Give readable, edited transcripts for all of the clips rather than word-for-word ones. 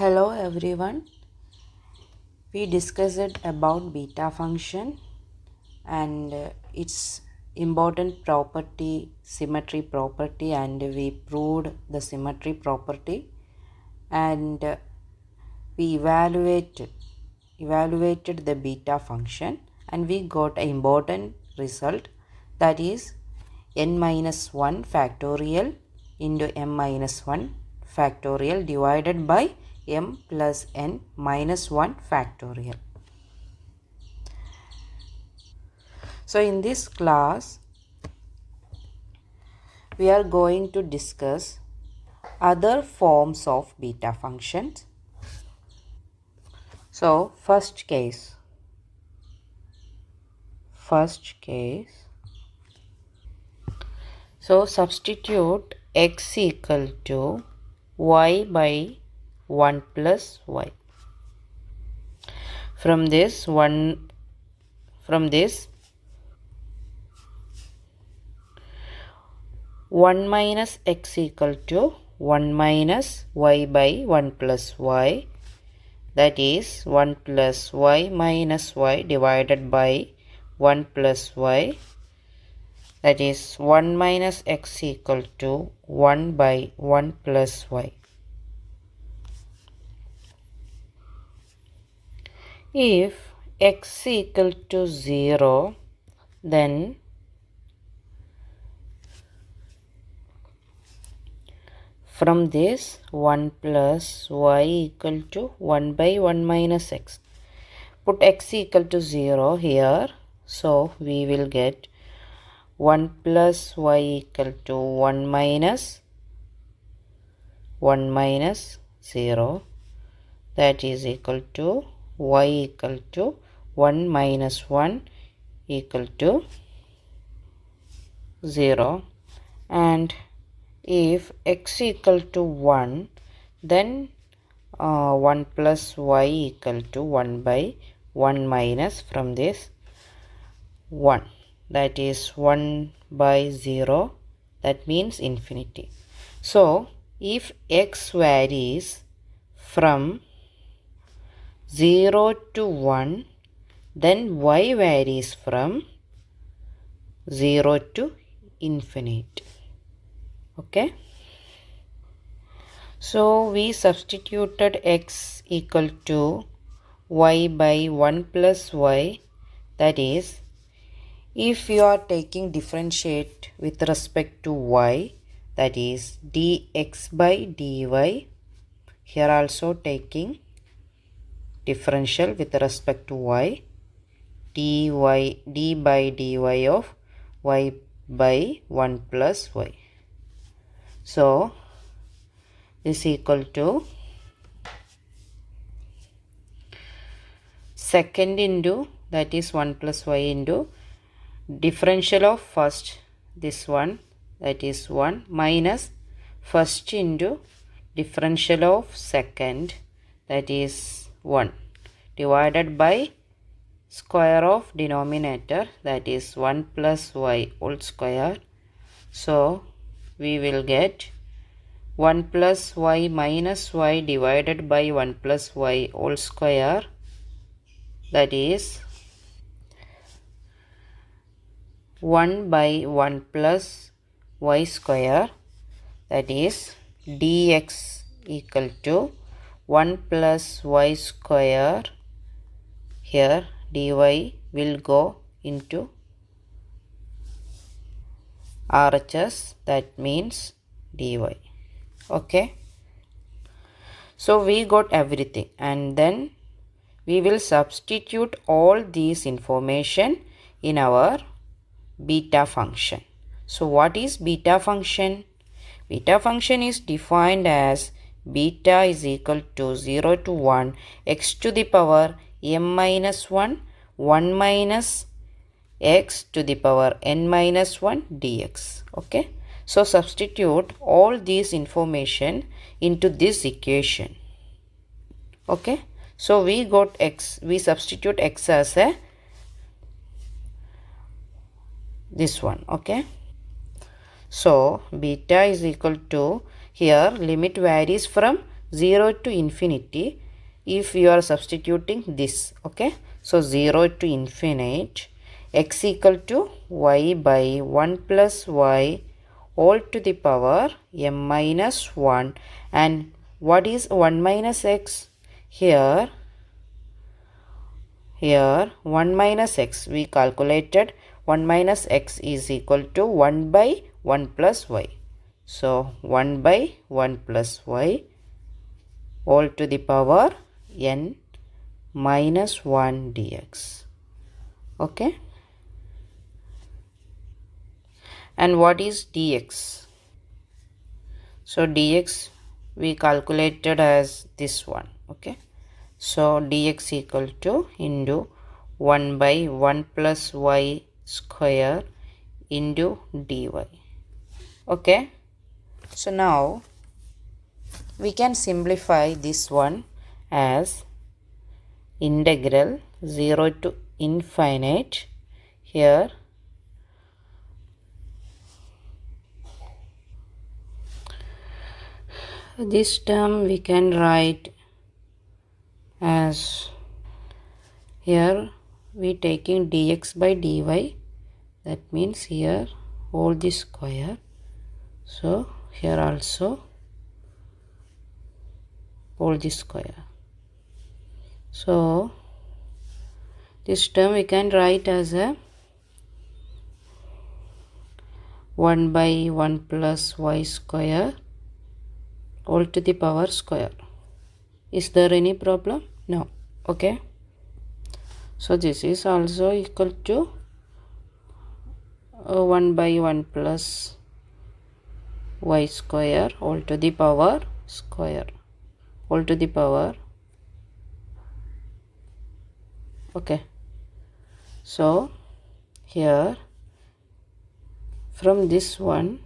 Hello everyone. We discussed about beta function and its important property, symmetry property, and we proved the symmetry property, and we evaluated the beta function, and we got an important result, that is n minus 1 factorial into m minus 1 factorial divided by m plus n minus 1 factorial. So in this class we are going to discuss other forms of beta functions. So first case, so substitute x equal to y by 1 plus y. From this 1 minus x equal to 1 minus y by 1 plus y, that is 1 plus y minus y divided by 1 plus y, that is 1 minus x equal to 1 by 1 plus y. If x equal to 0, then from this 1 plus y equal to 1 by 1 minus x. Put x equal to 0 here. So we will get 1 plus y equal to 1 minus 0. That is equal to y equal to 1 minus 1 equal to 0. And if x equal to 1, then 1 plus y equal to 1 by 1 minus from this 1, that is 1 by 0, that means infinity. So if x varies from 0 to 1, then y varies from 0 to infinite. Okay. So we substituted x equal to y by 1 plus y, that is, if you are taking differentiate with respect to y, that is dx by dy, here also taking differential with respect to y, d by dy of y by 1 plus y. So this equal to second into, that is 1 plus y into differential of first, this one, that is 1, minus first into differential of second, that is 1, divided by square of denominator, that is 1 plus y whole square. So we will get 1 plus y minus y divided by 1 plus y whole square, that is 1 by 1 plus y square, that is dx equal to 1 plus y square, here dy will go into RHS, that means dy. Okay. So we got everything, and then we will substitute all these information in our beta function. So what is beta function? Beta function is defined as beta is equal to 0 to 1 x to the power m minus 1 1 minus x to the power n minus 1 dx. Okay. So substitute all these information into this equation. Okay. So we got x, we substitute x as a this one. Okay. So beta is equal to, here limit varies from 0 to infinity if you are substituting this. Okay, so 0 to infinite x equal to y by 1 plus y all to the power m minus 1. And what is 1 minus x? Here 1 minus x, we calculated 1 minus x is equal to 1 by 1 plus y. So 1 by 1 plus y all to the power n minus 1 dx. Okay. And what is dx? So dx we calculated as this one. Okay. So dx equal to into 1 by 1 plus y square into dy. Okay. So now we can simplify this one as integral 0 to infinite. Here this term we can write as, here we taking dx by dy, that means here all this square, so here also all this square. So this term we can write as a 1 by 1 plus y square all to the power square. Is there any problem? No. Okay. So this is also equal to 1 by 1 plus y square all to the power square all to the power. Okay. So here from this one,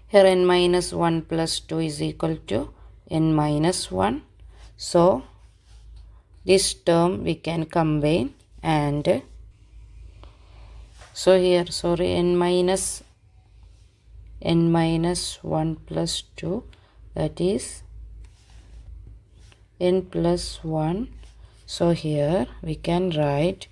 here n minus 1 plus 2 is equal to n minus 1. So this term we can combine, and so here n minus 1 plus 2, that is n plus 1. So here we can write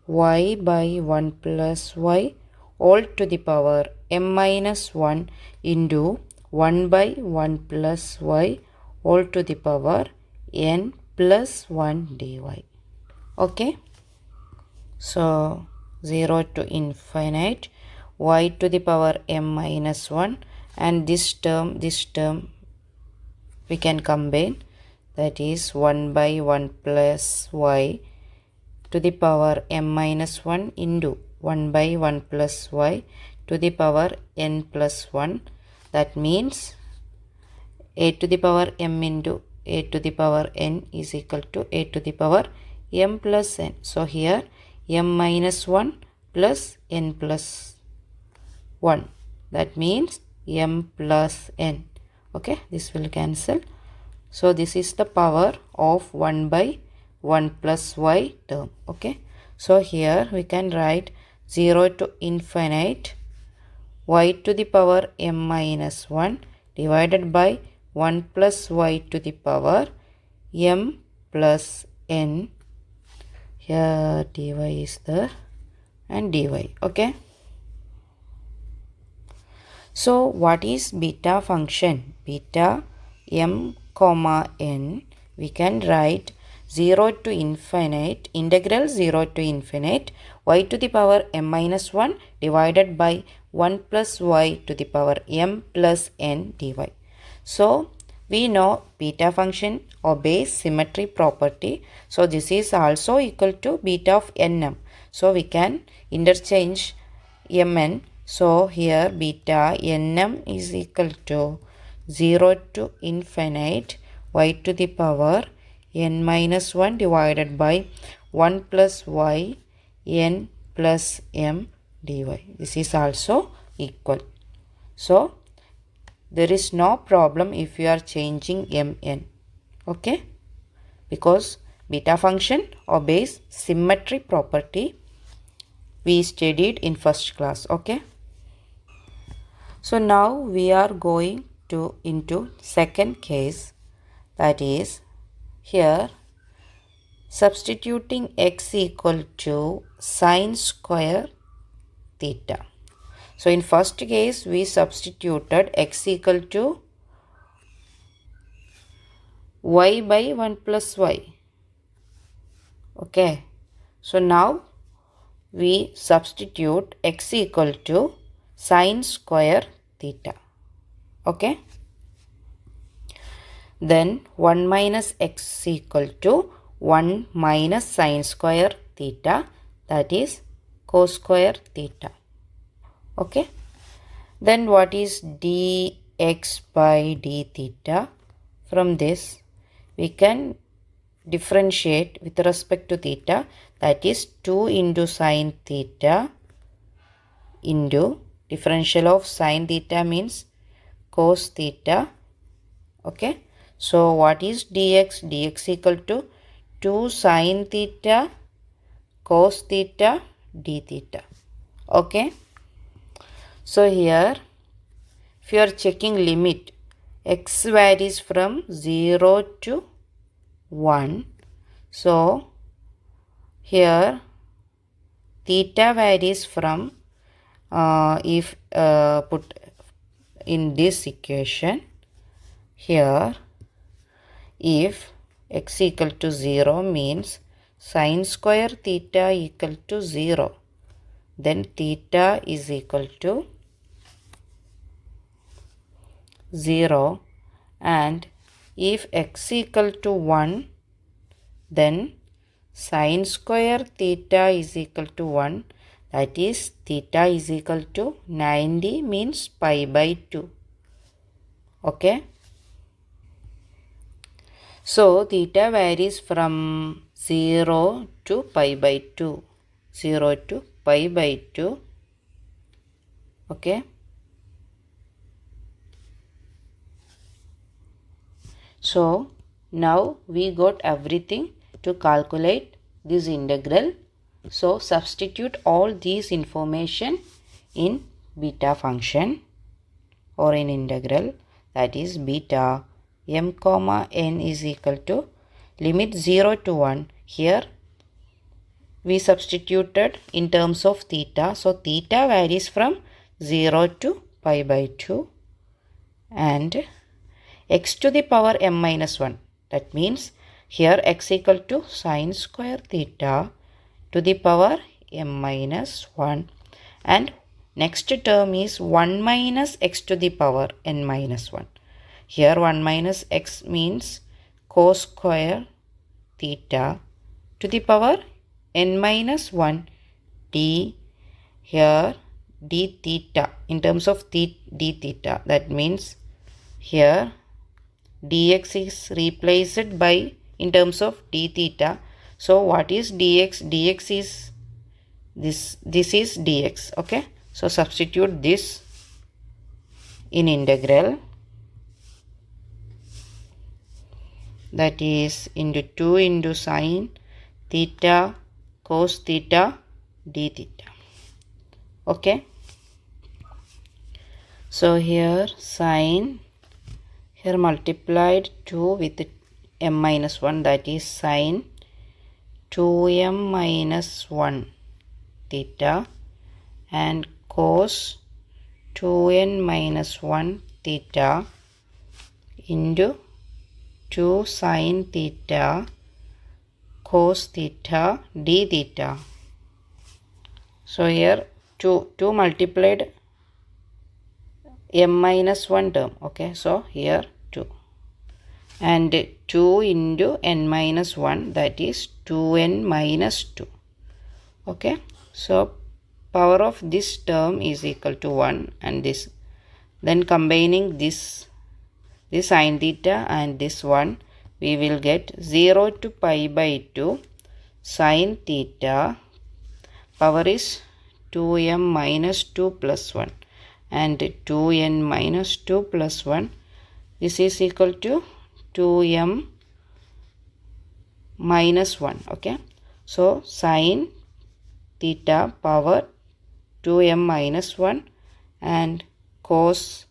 y by 1 plus y all to the power m minus 1 into 1 by 1 plus y all to the power n plus 1 dy. Okay. So 0 to infinite y to the power m minus 1, and this term we can combine, that is 1 by 1 plus y to the power m minus 1 into 1 by 1 plus y to the power n plus 1. That means a to the power m into a to the power n is equal to a to the power m plus n. So here m minus 1 plus n plus 1, that means m plus n. Okay, this will cancel. So this is the power of 1 by 1 plus y term. Okay, so here we can write 0 to infinite y to the power m minus 1 divided by 1 plus y to the power m plus n. Here dy is there and dy. Okay. So what is beta function? Beta m comma n, we can write 0 to infinite, integral 0 to infinite y to the power m minus 1 divided by 1 plus y to the power m plus n dy. So we know beta function obeys symmetry property. So this is also equal to beta of nm. So we can interchange mn. So here beta nm is equal to 0 to infinite y to the power n minus 1 divided by 1 plus y n plus m dy. This is also equal. So there is no problem if you are changing mn. Okay, because beta function obeys symmetry property we studied in first class. Okay, so now we are going to into second case, that is here substituting x equal to sine square theta. So in first case we substituted x equal to y by 1 plus y. Okay. So now we substitute x equal to sine square theta. Okay. Then 1 minus x equal to 1 minus sine square theta, that is cos square theta. Okay. Then what is dx by d theta? From this we can differentiate with respect to theta, that is 2 into sine theta into differential of sine theta means cos theta. Okay. So what is dx? Dx equal to 2 sine theta cos theta d theta. Okay. So here if you are checking limit, x varies from 0 to 1. So here theta varies from if put in this equation here, if x equal to 0 means sine square theta equal to 0, then theta is equal to 0, and if x equal to 1, then sine square theta is equal to 1, that is theta is equal to 90 means pi by 2. Okay. So theta varies from 0 to pi by 2. 0 to pi by 2. Okay. So now we got everything to calculate this integral. So substitute all these information in beta function or in integral, that is beta m comma n is equal to limit 0 to 1. Here we substituted in terms of theta. So theta varies from 0 to pi by 2 and x to the power m minus 1. That means here x equal to sine square theta to the power m minus 1, and next term is 1 minus x to the power n minus 1. Here 1 minus x means cos square theta to the power n minus 1 d. Here d theta in terms of d theta, that means here dx is replaced by in terms of d theta. So what is dx? Dx is this is dx. Okay. So substitute this in integral, that is into 2 into sine theta cos theta d theta. Okay. So here sine, here multiplied 2 with m minus 1, that is sine 2m minus 1 theta, and cos 2n minus 1 theta into 2 sine theta cos theta d theta. So here 2 multiplied m minus 1 term. Okay. So here 2 and 2 into n minus 1, that is 2n minus 2. Okay. So power of this term is equal to 1 and this, then combining this sine theta and this one, we will get 0 to pi by 2 sine theta, power is 2m minus 2 plus 1 and 2n minus 2 plus 1, this is equal to 2m minus 1. Okay. So sine theta power 2m minus 1 and cos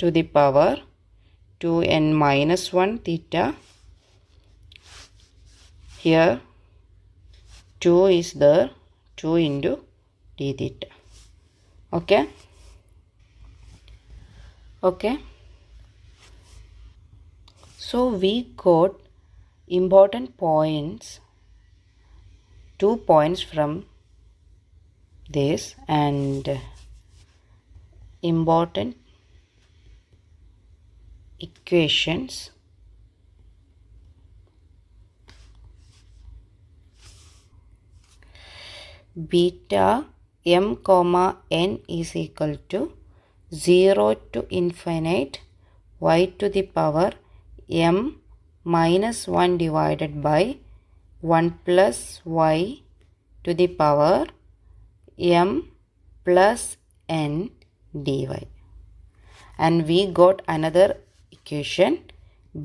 to the power 2n minus 1 theta. Here 2 is there, 2 into d theta. Okay. So we got important points, 2 points from this, and important equations. Beta m comma n is equal to 0 to infinite y to the power m minus 1 divided by 1 plus y to the power m plus n dy. And we got another equation,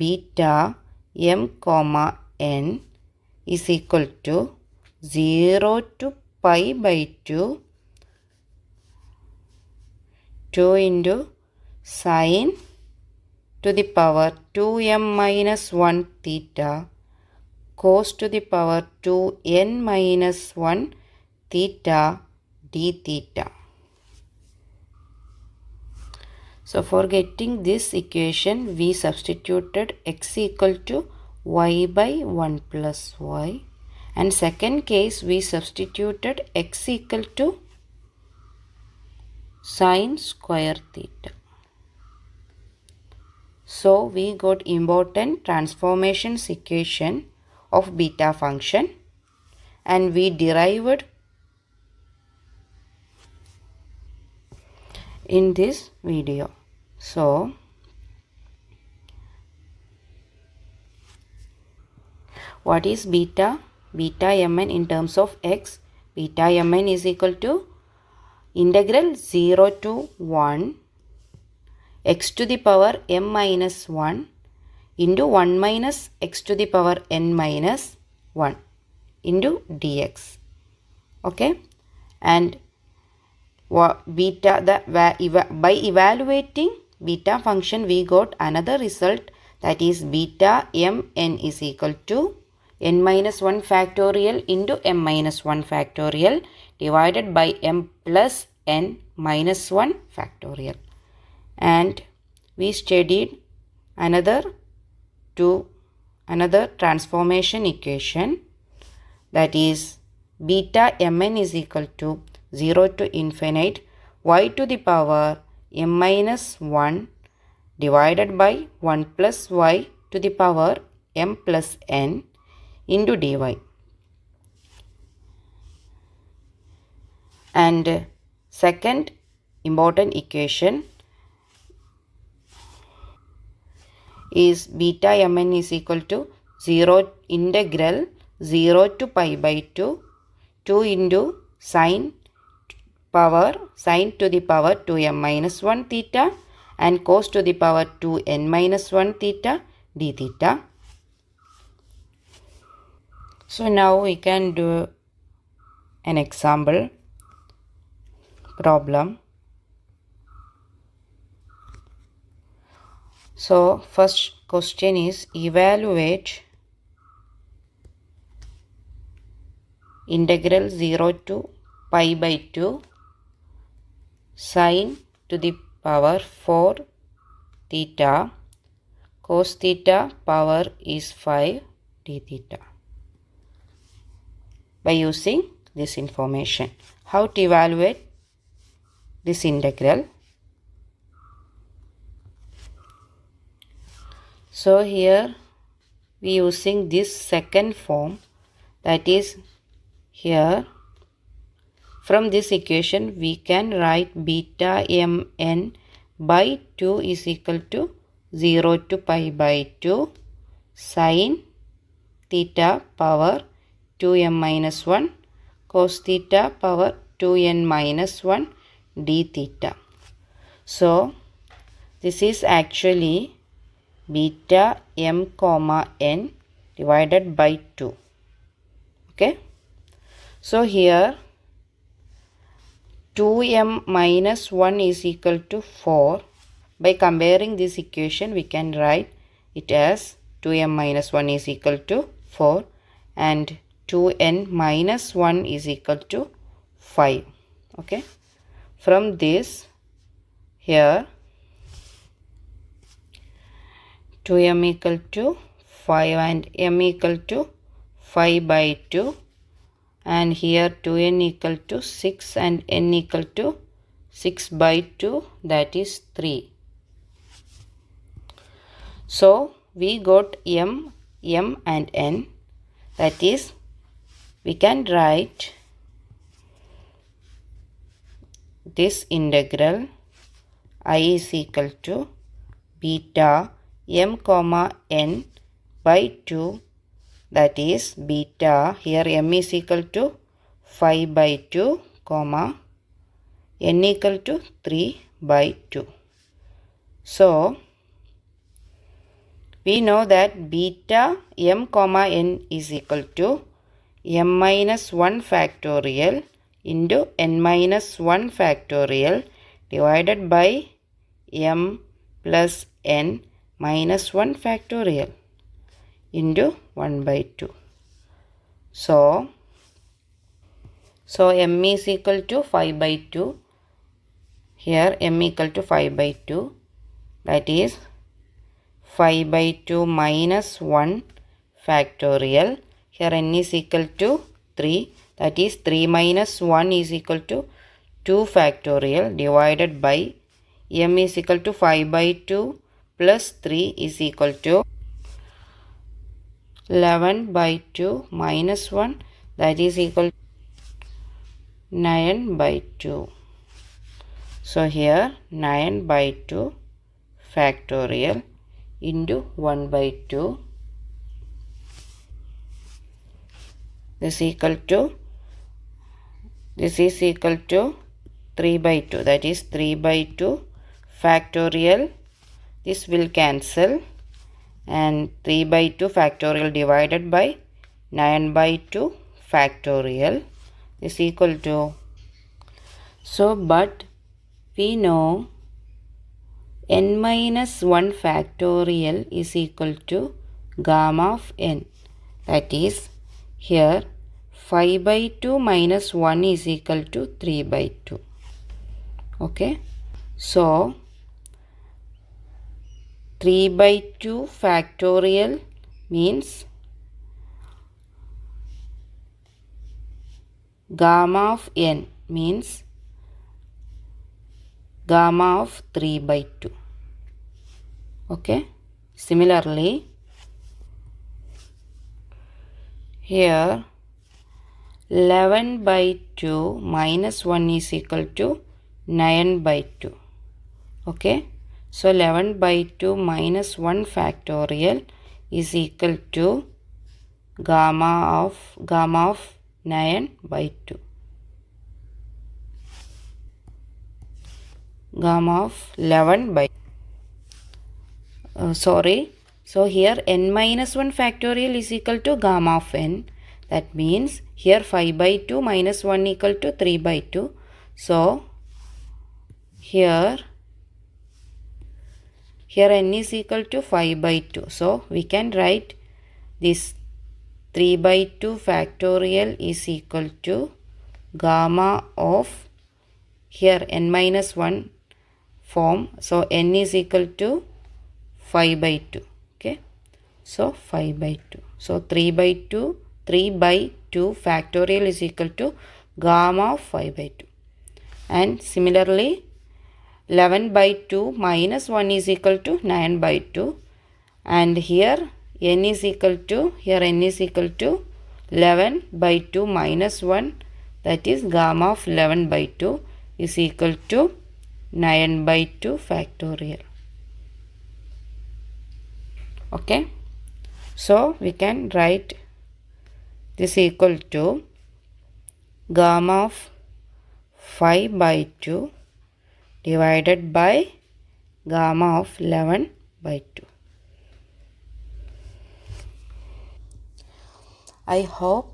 beta m comma n is equal to 0 to pi by 2 into sine to the power 2m minus 1 theta cos to the power 2n minus 1 theta d theta. So for getting this equation, we substituted x equal to y by 1 plus y. And second case, we substituted x equal to sine square theta. So we got important transformations equation of beta function, and we derived in this video. So what is beta? Beta mn in terms of x. Beta mn is equal to integral 0 to 1 x to the power m minus 1 into 1 minus x to the power n minus 1 into dx. Okay, and beta by evaluating beta function, we got another result, that is beta mn is equal to n minus 1 factorial into m minus 1 factorial divided by m plus n minus 1 factorial. And we studied another transformation equation, that is beta mn is equal to 0 to infinite y to the power m minus 1 divided by 1 plus y to the power m plus n into dy. And second important equation is beta mn is equal to 0 integral 0 to pi by 2 into sine to the power 2m minus 1 theta and cos to the power 2n minus 1 theta d theta. So now we can do an example problem. So first question is, evaluate integral 0 to pi by 2 sine to the power 4 theta cos theta power is 5 d theta by using this information. How to evaluate this integral? So here we using this second form, that is here from this equation we can write beta mn by 2 is equal to 0 to pi by 2 sine theta power 2m minus 1 cos theta power 2n minus 1 d theta. So this is actually beta m comma n divided by 2. Okay, so here 2m minus 1 is equal to 4 by comparing this equation, we can write it as 2m minus 1 is equal to 4 and 2n minus 1 is equal to 5. Okay. From this, here 2m equal to 5 and m equal to 5 by 2, and here 2n equal to 6 and n equal to 6 by 2, that is 3. So we got m and n, that is we can write this integral I is equal to beta m comma n by 2, that is beta, here m is equal to 5 by 2 comma n equal to 3 by 2. So we know that beta m comma n is equal to m minus 1 factorial into n minus 1 factorial divided by m plus n minus 1 factorial into 1 by 2. So m is equal to 5 by 2. Here m equal to 5 by 2, that is 5 by 2 minus 1 factorial. Here n is equal to 3, that is 3 minus 1 is equal to 2 factorial divided by m is equal to 5 by 2 plus 3 is equal to 11 by 2 minus 1, that is equal to 9 by 2. So here 9 by 2 factorial into 1 by 2, this is equal to 3 by 2, that is 3 by 2 factorial, this will cancel, and 3 by 2 factorial divided by 9 by 2 factorial is equal to, so but we know n minus 1 factorial is equal to gamma of n, that is here 5 by 2 minus 1 is equal to 3 by 2. Okay, so 3 by 2 factorial means gamma of n means gamma of 3 by 2. Okay, similarly here 11 by 2 minus 1 is equal to 9 by 2. Okay, so 11 by 2 minus 1 factorial is equal to gamma of 9 by 2. Gamma of 11 by so here n minus 1 factorial is equal to gamma of n, that means here 5 by 2 minus 1 equal to 3 by 2. So here n is equal to 5 by 2. So we can write this 3 by 2 factorial is equal to gamma of here n minus 1 form. So n is equal to 5 by 2. Okay, so 5 by 2. So 3 by 2 factorial is equal to gamma of 5 by 2. And similarly 11 by 2 minus 1 is equal to 9 by 2, and here n is equal to 11 by 2 minus 1, that is gamma of 11 by 2 is equal to 9 by 2 factorial. Okay, so we can write this equal to gamma of 5 by 2 divided by gamma of 11 by 2. I hope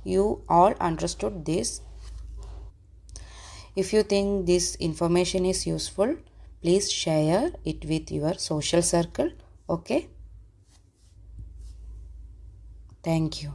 you all understood this. If you think this information is useful, please share it with your social circle. Okay. Thank you.